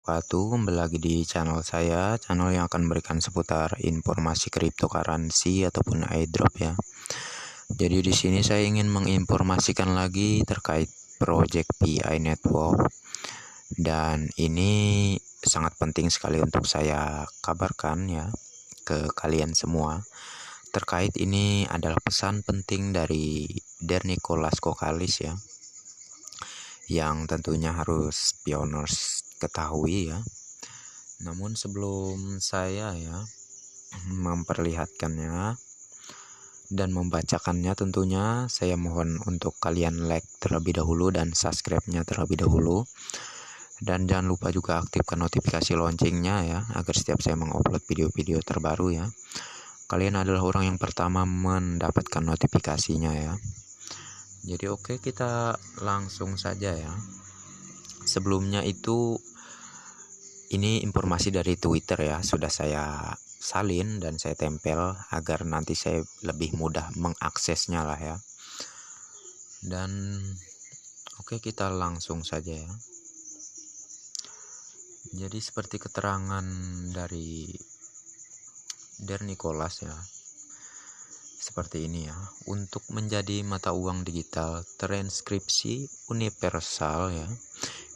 wabarakatuh. Kembali lagi di channel saya, channel yang akan memberikan seputar informasi cryptocurrency ataupun airdrop ya. Jadi di sini saya ingin menginformasikan lagi terkait project PI Network, dan ini sangat penting sekali untuk saya kabarkan ya ke kalian semua. Terkait ini adalah pesan penting dari Der Nicholas Kokalis ya, yang tentunya harus pioners ketahui ya. Namun sebelum saya memperlihatkannya dan membacakannya, tentunya saya mohon untuk kalian like terlebih dahulu dan subscribe-nya terlebih dahulu. Dan jangan lupa juga aktifkan notifikasi loncengnya ya, agar setiap saya mengupload video-video terbaru ya, kalian adalah orang yang pertama mendapatkan notifikasinya ya. Jadi oke, kita langsung saja ya. Sebelumnya itu, ini informasi dari Twitter ya, sudah saya salin dan saya tempel agar nanti saya lebih mudah mengaksesnya lah ya. Dan oke, kita langsung saja ya. Jadi seperti keterangan dari Der Nicholas ya, seperti ini ya. Untuk menjadi mata uang digital transkripsi universal ya,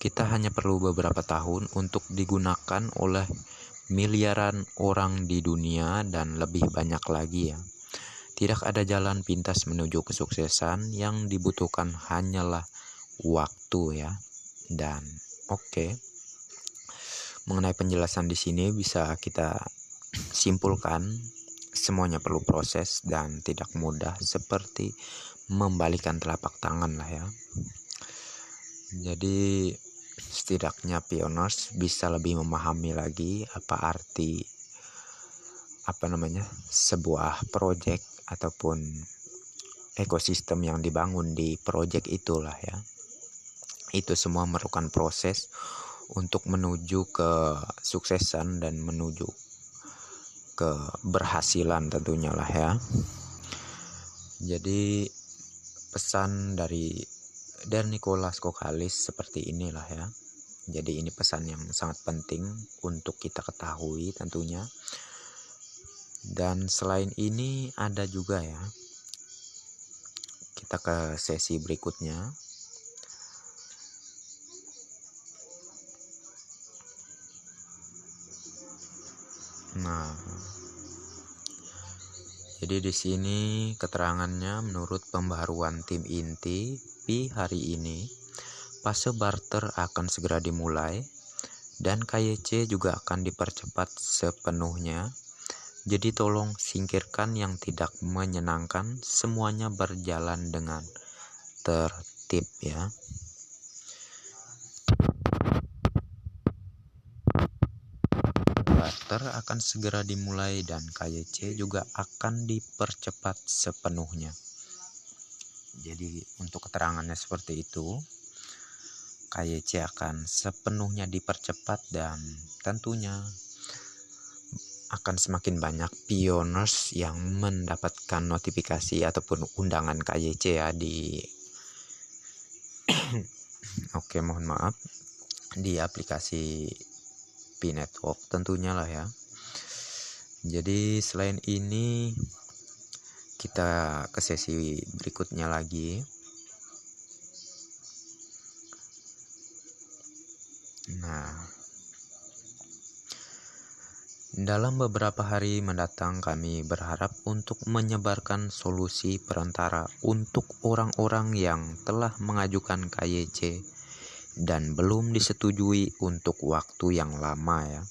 kita hanya perlu beberapa tahun untuk digunakan oleh miliaran orang di dunia dan lebih banyak lagi ya. Tidak ada jalan pintas menuju kesuksesan, yang dibutuhkan hanyalah waktu ya. Dan oke, mengenai penjelasan di sini bisa kita simpulkan, semuanya perlu proses dan tidak mudah, seperti membalikan telapak tangan lah ya. Jadi setidaknya pioners bisa lebih memahami lagi apa arti sebuah project ataupun ekosistem yang dibangun di project itulah ya. Itu semua memerlukan proses untuk menuju ke suksesan dan menuju keberhasilan tentunya lah ya. Jadi pesan dari Der Nicholas Kokalis seperti inilah ya. Jadi ini pesan yang sangat penting untuk kita ketahui tentunya. Dan selain ini ada juga ya, kita ke sesi berikutnya. Nah, jadi di sini keterangannya, menurut pembaharuan tim inti Pi hari ini, fase barter akan segera dimulai dan KYC juga akan dipercepat sepenuhnya. Jadi tolong singkirkan yang tidak menyenangkan, semuanya berjalan dengan tertib ya. Barter akan segera dimulai dan KYC juga akan dipercepat sepenuhnya. Jadi untuk keterangannya seperti itu, KYC akan sepenuhnya dipercepat dan tentunya akan semakin banyak pioners yang mendapatkan notifikasi ataupun undangan KYC ya di oke, mohon maaf, di aplikasi Pi Network tentunya lah ya. Jadi selain ini kita ke sesi berikutnya lagi. Nah, dalam beberapa hari mendatang kami berharap untuk menyebarkan solusi perantara untuk orang-orang yang telah mengajukan KYC dan belum disetujui untuk waktu yang lama ya.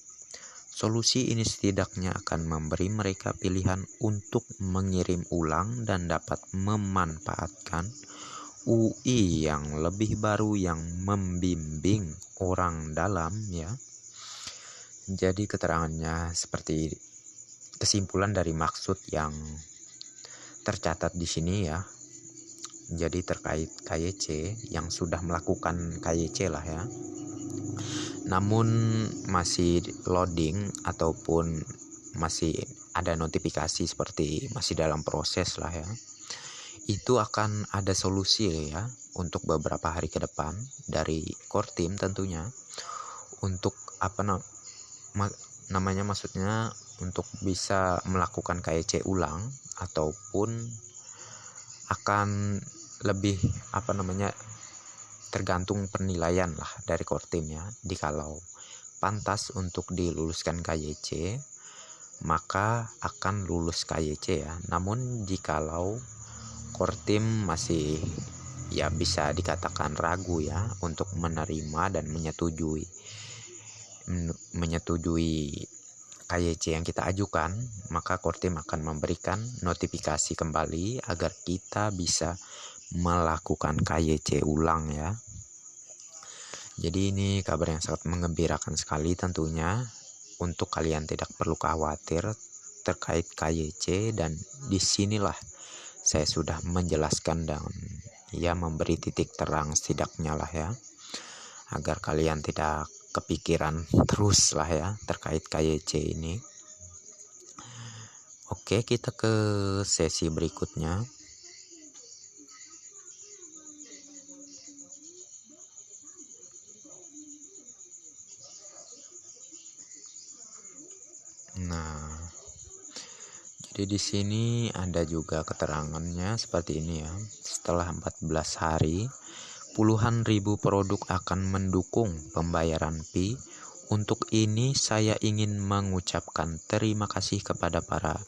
Solusi ini setidaknya akan memberi mereka pilihan untuk mengirim ulang dan dapat memanfaatkan UI yang lebih baru yang membimbing orang dalam ya. Jadi keterangannya seperti kesimpulan dari maksud yang tercatat di sini ya. Jadi terkait KYC yang sudah melakukan KYC lah ya, namun masih loading ataupun masih ada notifikasi seperti masih dalam proses lah ya, itu akan ada solusi ya untuk beberapa hari ke depan dari core team tentunya, untuk namanya maksudnya untuk bisa melakukan KYC ulang, ataupun akan lebih tergantung penilaian lah dari core team ya. Jikalau pantas untuk diluluskan KYC, maka akan lulus KYC ya. Namun jikalau core team masih ya bisa dikatakan ragu ya untuk menerima dan menyetujui KYC yang kita ajukan, maka core team akan memberikan notifikasi kembali agar kita bisa melakukan KYC ulang ya. Jadi ini kabar yang sangat menggembirakan sekali tentunya. Untuk kalian tidak perlu khawatir terkait KYC, dan disinilah saya sudah menjelaskan dan ya memberi titik terang setidaknya lah ya, agar kalian tidak kepikiran terus lah ya terkait KYC ini. Oke, kita ke sesi berikutnya. Nah, jadi di sini ada juga keterangannya seperti ini ya. Setelah 14 hari, puluhan ribu produk akan mendukung pembayaran fee. Untuk ini saya ingin mengucapkan terima kasih kepada para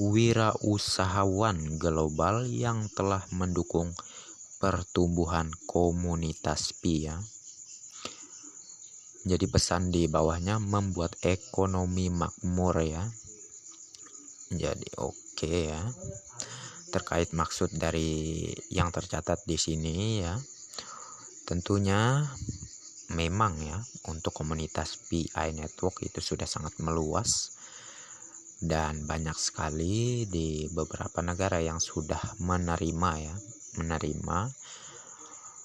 wirausahawan global yang telah mendukung pertumbuhan komunitas fee ya. Jadi pesan di bawahnya membuat ekonomi makmur ya. Jadi oke ya. Terkait maksud dari yang tercatat di sini ya. Tentunya memang ya untuk komunitas PI Network itu sudah sangat meluas, dan banyak sekali di beberapa negara yang sudah menerima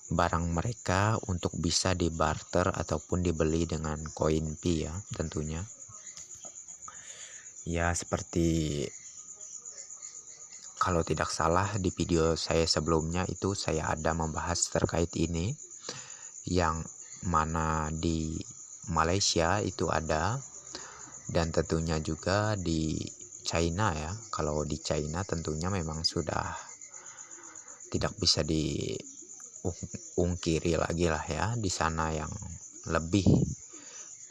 barang mereka untuk bisa dibarter ataupun dibeli dengan koin Pi ya tentunya. Ya seperti kalau tidak salah di video saya sebelumnya itu saya ada membahas terkait ini, yang mana di Malaysia itu ada, dan tentunya juga di China ya. Kalau di China tentunya memang sudah tidak bisa diungkiri lagi lah ya, di sana yang lebih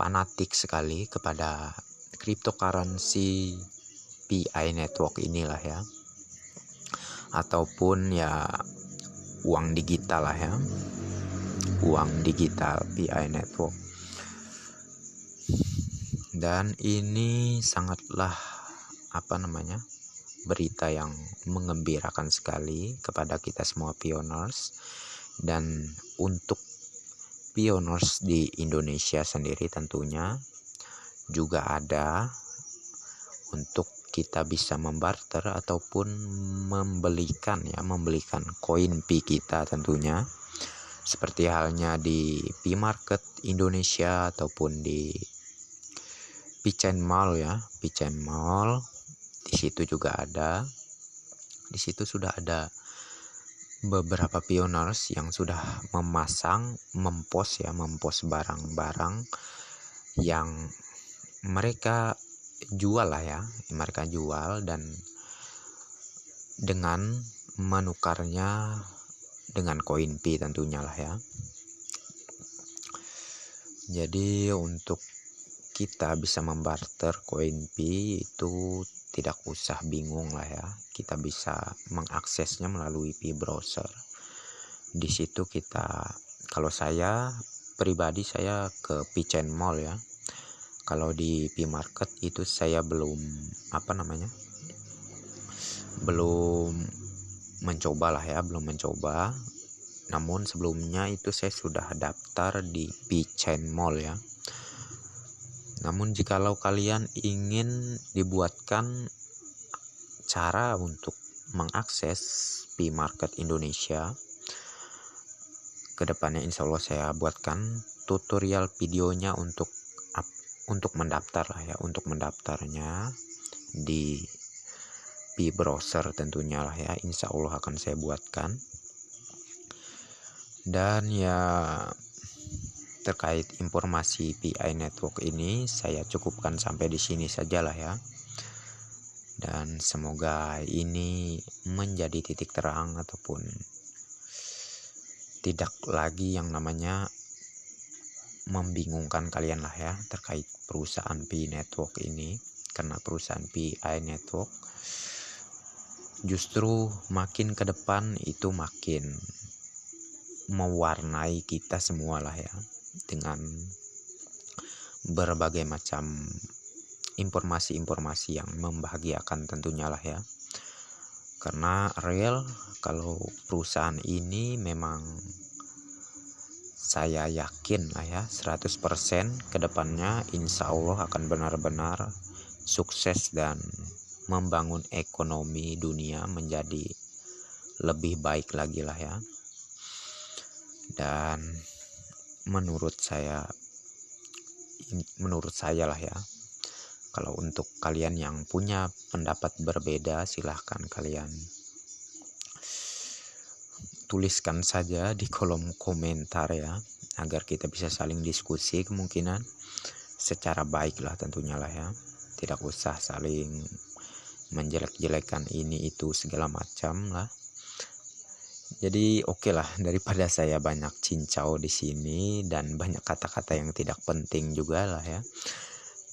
fanatik sekali kepada cryptocurrency PI network inilah ya, ataupun ya uang digital lah ya, uang digital PI network. Dan ini sangatlah berita yang mengembirakan sekali kepada kita semua pioners. Dan untuk pioners di Indonesia sendiri tentunya juga ada untuk kita bisa membarter ataupun membelikan koin Pi kita tentunya, seperti halnya di Pi Market Indonesia ataupun di Pichain Mall ya, Pichain Mall. Di situ juga ada. Di situ sudah ada beberapa pioners yang sudah mempost barang-barang yang mereka jual lah ya, mereka jual dan dengan menukarnya dengan koin Pi tentunya lah ya. Jadi untuk kita bisa membarter koin Pi itu tidak usah bingung lah ya. Kita bisa mengaksesnya melalui Pi browser. Di situ kalau saya pribadi saya ke Pichain Mall ya. Kalau di Pi Market itu saya belum mencoba. Namun sebelumnya itu saya sudah daftar di Pichain Mall ya. Namun jikalau kalian ingin dibuatkan cara untuk mengakses Pi Market Indonesia, kedepannya insya Allah saya buatkan tutorial videonya untuk mendaftar lah ya, untuk mendaftarnya di Pi browser tentunya lah ya, insya Allah akan saya buatkan. Dan ya terkait informasi PI Network ini saya cukupkan sampai di sini sajalah ya. Dan semoga ini menjadi titik terang ataupun tidak lagi yang namanya membingungkan kalian lah ya terkait perusahaan PI Network ini. Karena perusahaan PI Network justru makin ke depan itu makin mewarnai kita semua lah ya, dengan berbagai macam informasi-informasi yang membahagiakan tentunya lah ya. Karena real kalau perusahaan ini memang saya yakin lah ya 100% ke depannya insya Allah akan benar-benar sukses dan membangun ekonomi dunia menjadi lebih baik lagi lah ya. Dan menurut saya lah ya, kalau untuk kalian yang punya pendapat berbeda silahkan kalian tuliskan saja di kolom komentar ya, agar kita bisa saling diskusi kemungkinan secara baik lah tentunya lah ya. Tidak usah saling menjelek-jelekan ini itu segala macam lah. Jadi oke lah, daripada saya banyak cincau di sini dan banyak kata-kata yang tidak penting juga lah ya.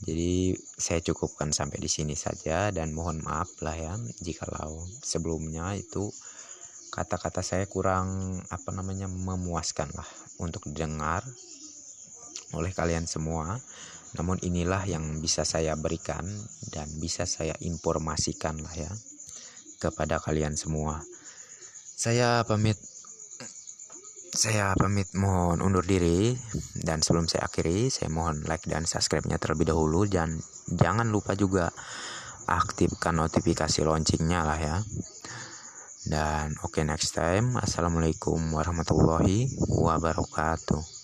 Jadi saya cukupkan sampai di sini saja dan mohon maaf lah ya jikalau sebelumnya itu kata-kata saya kurang memuaskan lah untuk didengar oleh kalian semua. Namun inilah yang bisa saya berikan dan bisa saya informasikan lah ya kepada kalian semua. Saya pamit mohon undur diri, dan sebelum saya akhiri saya mohon like dan subscribe-nya terlebih dahulu, dan jangan lupa juga aktifkan notifikasi loncengnya lah ya. Dan next time. Assalamualaikum warahmatullahi wabarakatuh.